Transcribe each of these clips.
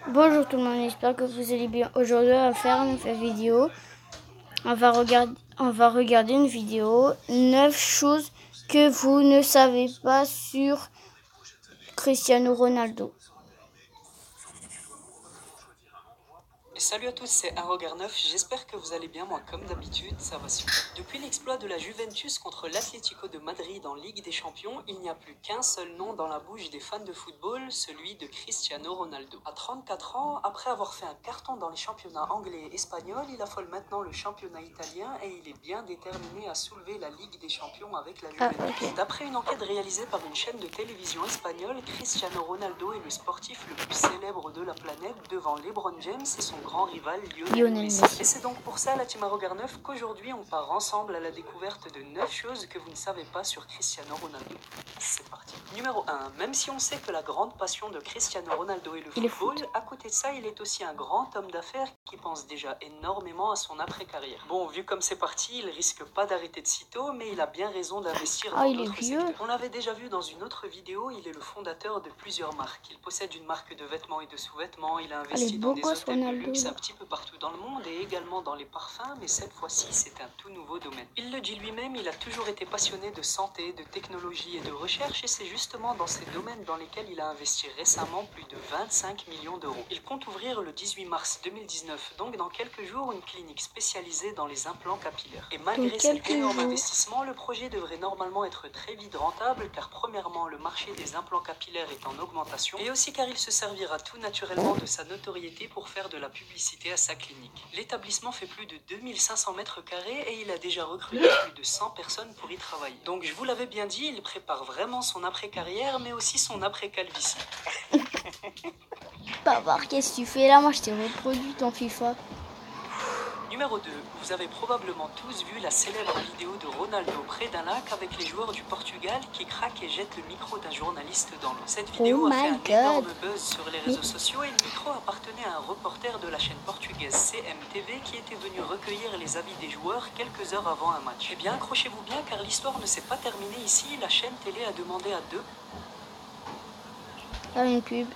Bonjour tout le monde, j'espère que vous allez bien. Aujourd'hui, on va faire une vidéo. On va regarder une vidéo 9 choses que vous ne savez pas sur Cristiano Ronaldo. Et salut à tous, c'est Arrogar9, j'espère que vous allez bien, moi comme d'habitude, ça va super. Depuis l'exploit de la Juventus contre l'Atlético de Madrid en Ligue des Champions, il n'y a plus qu'un seul nom dans la bouche des fans de football, celui de Cristiano Ronaldo. À 34 ans, après avoir fait un carton dans les championnats anglais et espagnols, il affole maintenant le championnat italien et il est bien déterminé à soulever la Ligue des Champions avec la Juventus. D'après une enquête réalisée par une chaîne de télévision espagnole, Cristiano Ronaldo est le sportif le plus célèbre de la planète devant LeBron James et son grand rival Lionel Messi. Et c'est donc pour ça, la team Arrogar9, qu'aujourd'hui on part ensemble à la découverte de 9 choses que vous ne savez pas sur Cristiano Ronaldo. C'est parti. Numéro 1. Même si on sait que la grande passion de Cristiano Ronaldo est le football, à côté de ça, il est aussi un grand homme d'affaires qui pense déjà énormément à son après-carrière. Bon, vu comme c'est parti, il risque pas d'arrêter de sitôt, mais il a bien raison d'investir dans d'autres secteurs. On l'avait déjà vu dans une autre vidéo, il est le fondateur de plusieurs marques. Il possède une marque de vêtements et de sous-vêtements, il a investi dans des hôtels de luxe un petit peu partout dans le monde et également dans les parfums, mais cette fois-ci c'est un tout nouveau domaine. Il le dit lui-même, il a toujours été passionné de santé, de technologie et de recherche et c'est justement dans ces domaines dans lesquels il a investi récemment plus de 25 millions d'euros. Il compte ouvrir le 18 mars 2019, donc dans quelques jours, une clinique spécialisée dans les implants capillaires. Et malgré cet énorme investissement, le projet devrait normalement être très vite rentable car premièrement, le marché des implants capillaires est en augmentation et aussi car il se servira tout naturellement de sa notoriété pour faire de la publicité à sa clinique. L'établissement fait plus de 2500 mètres carrés et il a déjà recruté plus de 100 personnes pour y travailler. Donc je vous l'avais bien dit, il prépare vraiment son après-carrière mais aussi son après-calvitie. Bavard, qu'est-ce que tu fais là? Moi je t'ai reproduit ton FIFA. Numéro 2. Vous avez probablement tous vu la célèbre vidéo de Ronaldo près d'un lac avec les joueurs du Portugal qui craquent et jettent le micro d'un journaliste dans l'eau. Cette vidéo a fait un énorme buzz sur les réseaux sociaux et le micro appartenait à un reporter de la chaîne portugaise CMTV qui était venu recueillir les avis des joueurs quelques heures avant un match. Eh bien, accrochez-vous bien car l'histoire ne s'est pas terminée ici. La chaîne télé a demandé à deux... Ah, une pub.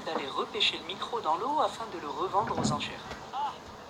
d'aller repêcher le micro dans l'eau afin de le revendre aux enchères.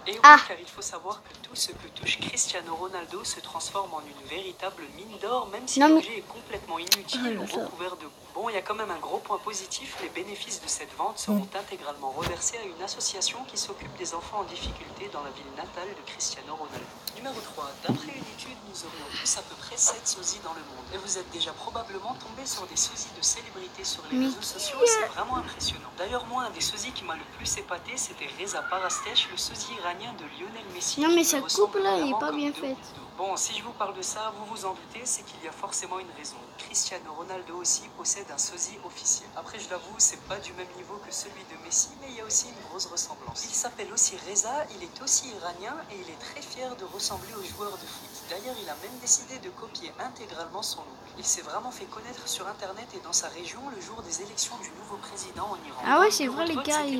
Et oui, car il faut savoir que tout ce que touche Cristiano Ronaldo se transforme en une véritable mine d'or, même si l'objet est complètement inutile ou recouvert de boue. Bon, il y a quand même un gros point positif, les bénéfices de cette vente seront intégralement reversés à une association qui s'occupe des enfants en difficulté dans la ville natale de Cristiano Ronaldo. Numéro 3. D'après une étude, nous aurions tous à peu près 7 sosies dans le monde. Et vous êtes déjà probablement tombé sur des sosies de célébrités sur les réseaux sociaux, c'est vraiment impressionnant. D'ailleurs, moi, un des sosies qui m'a le plus épaté, c'était Reza Parastech, le sosie iranien de Lionel Messi. Non mais sa coupe là, elle est pas bien faite. Bon, si je vous parle de ça, vous vous en doutez, c'est qu'il y a forcément une raison. Cristiano Ronaldo aussi possède un sosie officiel. Après, je l'avoue, c'est pas du même niveau que celui de Messi, mais il y a aussi une grosse ressemblance. Il s'appelle aussi Reza, il est aussi iranien et il est très fier de ressembler aux joueurs de foot. D'ailleurs, il a même décidé de copier intégralement son look. Il s'est vraiment fait connaître sur internet et dans sa région le jour des élections du nouveau président en Iran. Ah ouais, c'est vrai les gars, il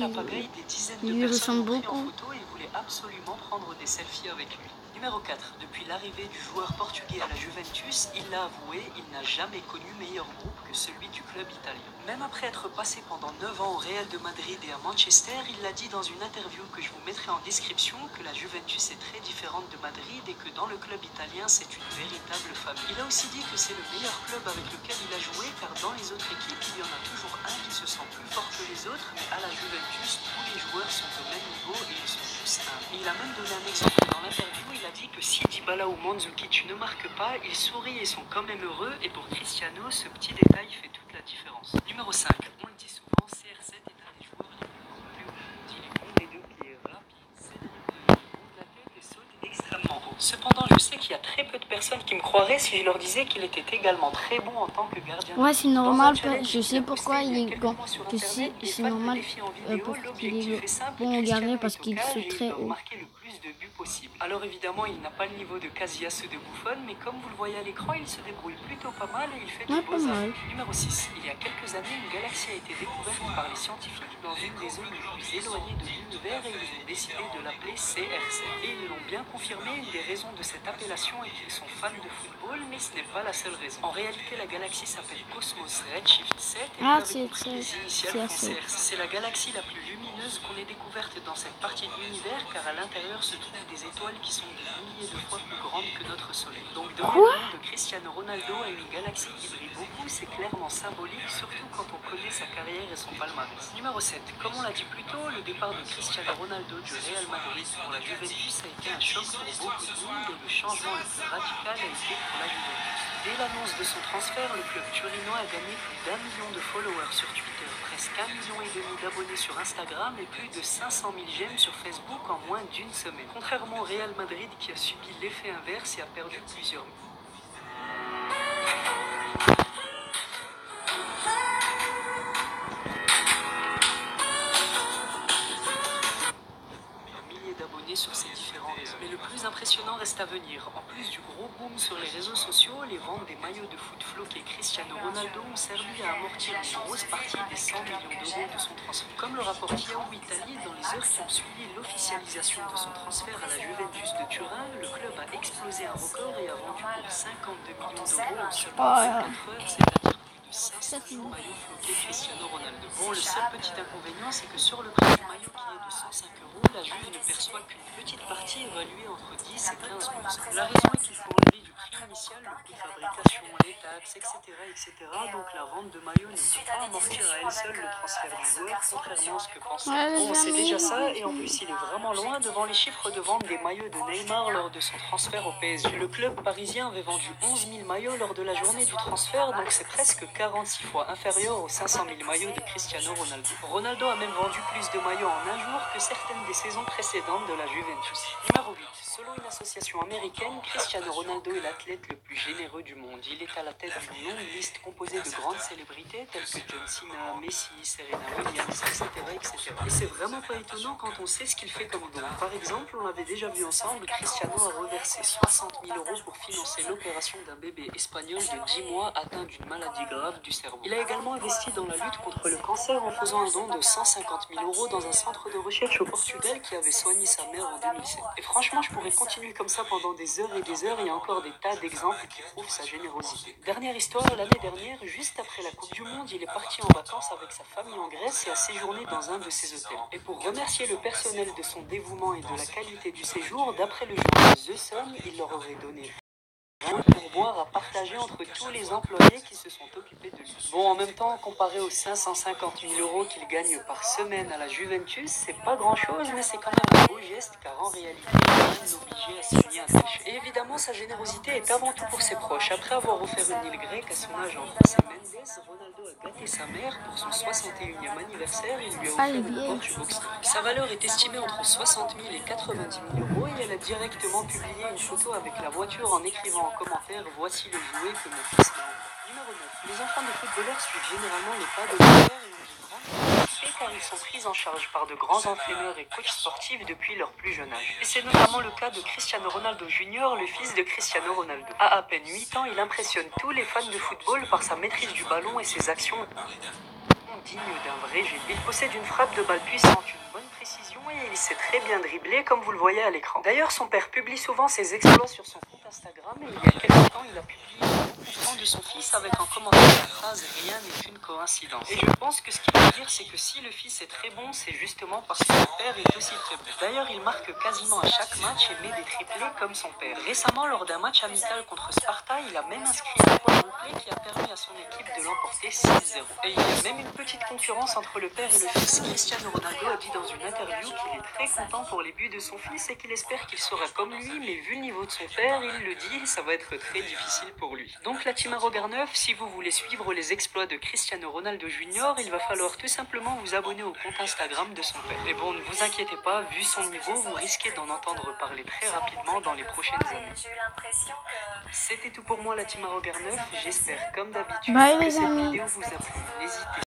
lui ressemble beaucoup. Il voulait absolument prendre des selfies avec lui. Numéro 4. Depuis l'arrivée du joueur portugais à la Juventus, il l'a avoué, il n'a jamais connu meilleur groupe que celui du club italien. Même après être passé pendant 9 ans au Real de Madrid et à Manchester, il l'a dit dans une interview que je vous mettrai en description que la Juventus est très différente de Madrid et que dans le club italien, c'est une véritable famille. Il a aussi dit que c'est le meilleur club avec lequel il a joué car dans les autres équipes, il y en a toujours un qui se sent plus fort que les autres, mais à la Juventus, tous les joueurs sont au même niveau et ils sont tous humbles. Il a même donné un exemple dans l'interview, il a dit que si Dybala ou Mandzukic ne marquent pas, ils sourient et sont quand même heureux et pour Cristiano, ce petit détail fait toute la différence. Numéro 5. On le dit souvent, CR7 est un des joueurs les plus complets au monde. Il est bon des deux pieds, rapide, célèbre, bon de la tête et saute extrêmement haut. Cependant, je sais qu'il y a très peu de personnes qui me croiraient si je leur disais qu'il était également très bon en tant que gardien. Ouais, c'est normal, je sais pourquoi il est bon. Je sais, c'est normal pour qu'il est bon gardien parce qu'il saute très haut. Alors évidemment, il n'a pas le niveau de Casillas ou de Buffon, mais comme vous le voyez à l'écran, il se débrouille plutôt pas mal et il fait de beaux arrêts. Numéro 6. Il y a quelques années, une galaxie a été découverte par les scientifiques dans une des zones les plus éloignées de l'univers et ils ont décidé de l'appeler CR7. Et ils l'ont bien bien confirmer, une des raisons de cette appellation est qu'ils sont fans de football, mais ce n'est pas la seule raison. En réalité, la galaxie s'appelle Cosmos Redshift 7 et vous avez compris les initiales foncèrent. C'est la galaxie la plus lumineuse qu'on ait découverte dans cette partie de l'univers, car à l'intérieur se trouvent des étoiles qui sont des milliers de fois plus grandes que notre Soleil. Donc donner le nom de Cristiano Ronaldo à une galaxie qui brille beaucoup, c'est clairement symbolique, surtout quand on connaît sa carrière et son palmarès. Numéro 7. Comme on l'a dit plus tôt, le départ de Cristiano Ronaldo du Real Madrid pour la Juventus a été un choc pour beaucoup de monde et le changement le plus radical a été pour la Juventus. Dès l'annonce de son transfert, le club turinois a gagné plus d'1 million de followers sur Twitter, presque 1,5 million d'abonnés sur Instagram et plus de 500 000 j'aime sur Facebook en moins d'une semaine. Contrairement au Real Madrid qui a subi l'effet inverse et a perdu plusieurs d'abonnés sur ces différents réseaux. Mais le plus impressionnant reste à venir. En plus du gros boom sur les réseaux sociaux, les ventes des maillots de foot floqués Cristiano Ronaldo ont servi à amortir une grosse partie des 100 millions d'euros de son transfert. Comme le rapporte Yahoo Italie, dans les heures qui ont suivi l'officialisation de son transfert à la Juventus de Turin, le club a explosé un record et a vendu pour 52 millions d'euros en seulement 24 heures, c'est-à-dire de 500 maillots floqués Cristiano Ronaldo. Bon, le seul petit inconvénient, c'est que sur le prix du maillot qui est de 105 euros, la Juve ne perçoit qu'une petite partie évaluée entre 10 et 15%. La raison est qu'il faut enlever du prix initial le coût de fabrication, les taxes, etc. Donc la vente de maillots ne peut pas amortir à elle seule le transfert du joueur, contrairement à ce que pensait. Bon, c'est déjà ça, et en plus il est vraiment loin devant les chiffres de vente des maillots de Neymar lors de son transfert au PSG. Le club parisien avait vendu 11 000 maillots lors de la journée du transfert, donc c'est presque 46 fois inférieur aux 500 000 maillots de Cristiano Ronaldo. Ronaldo a même vendu plus de maillots en un jour que certaines des saisons précédentes de la Juventus. Numéro 8. Selon une association américaine, Cristiano Ronaldo est l'athlète le plus généreux du monde. Il est à la tête d'une longue liste composée de grandes célébrités telles que John Cena, Messi, Serena Williams, etc. Et c'est vraiment pas étonnant quand on sait ce qu'il fait comme don. Par exemple, on l'avait déjà vu ensemble, Cristiano a reversé 60 000 euros pour financer l'opération d'un bébé espagnol de 10 mois atteint d'une maladie grave du cerveau. Il a également investi dans la lutte contre le cancer en faisant un don de 150 000 euros dans un centre de recherche au Portugal qui avait soigné sa mère en 2007. Et franchement, je pourrais continuer comme ça pendant des heures et des heures, il y a encore des tas d'exemples qui prouvent sa générosité. Dernière histoire, l'année dernière, juste après la Coupe du Monde, il est parti en vacances avec sa famille en Grèce et a séjourné dans un de ses hôtels. Et pour remercier le personnel de son dévouement et de la qualité du séjour, d'après le journal The Sun, il leur aurait donné un pourboire à partager entre tous les employés qui se sont occupés de lui. Bon, en même temps, comparé aux 550 000 euros qu'il gagne par semaine à la Juventus, c'est pas grand chose, mais c'est quand même un beau geste, car en réalité, rien n'obligeait à signer un tel chèque. Et évidemment, sa générosité est avant tout pour ses proches. Après avoir offert une île grecque à son agent José Mendes, Ronaldo a gâté sa mère pour son 61e anniversaire et lui a offert une Porsche Boxster. Sa valeur est estimée entre 60 000 et 90 000 euros et elle a directement publié une photo avec la voiture en écrivant en commentaire « Voici le jouet que mon fils m'a offert ». Numéro 9. Les enfants de footballeurs suivent généralement les pas de leur père et ont une grande capacité car ils sont pris en charge par de grands entraîneurs et coachs sportifs depuis leur plus jeune âge. Et c'est notamment le cas de Cristiano Ronaldo Jr., le fils de Cristiano Ronaldo. À peine 8 ans, il impressionne tous les fans de football par sa maîtrise du ballon et ses actions digne d'un vrai génie. Il possède une frappe de balle puissante, une bonne précision et il sait très bien dribbler comme vous le voyez à l'écran. D'ailleurs, son père publie souvent ses exploits sur son compte Instagram et il y a quelques temps, il a publié de son fils avec en commentaire la phrase « Rien n'est une coïncidence ». Et je pense que ce qu'il veut dire, c'est que si le fils est très bon, c'est justement parce que le père est aussi très bon. D'ailleurs, il marque quasiment à chaque match et met des triplés comme son père. Récemment, lors d'un match amical contre Sparta, il a même inscrit un quadruplé qui a permis à son équipe de l'emporter 6-0. Et il y a même une petite concurrence entre le père et le fils. Cristiano Ronaldo a dit dans une interview qu'il est très content pour les buts de son fils et qu'il espère qu'il sera comme lui, mais vu le niveau de son père, il le dit, ça va être très difficile pour lui. Donc la team Regard 9, si vous voulez suivre les exploits de Cristiano Ronaldo Jr., il va falloir tout simplement vous abonner au compte Instagram de son père. Mais bon, ne vous inquiétez pas, vu son niveau, vous risquez d'en entendre parler très rapidement dans les prochaines années. C'était tout pour moi la team Regard 9, j'espère comme d'habitude que cette vidéo vous a plu. N'hésitez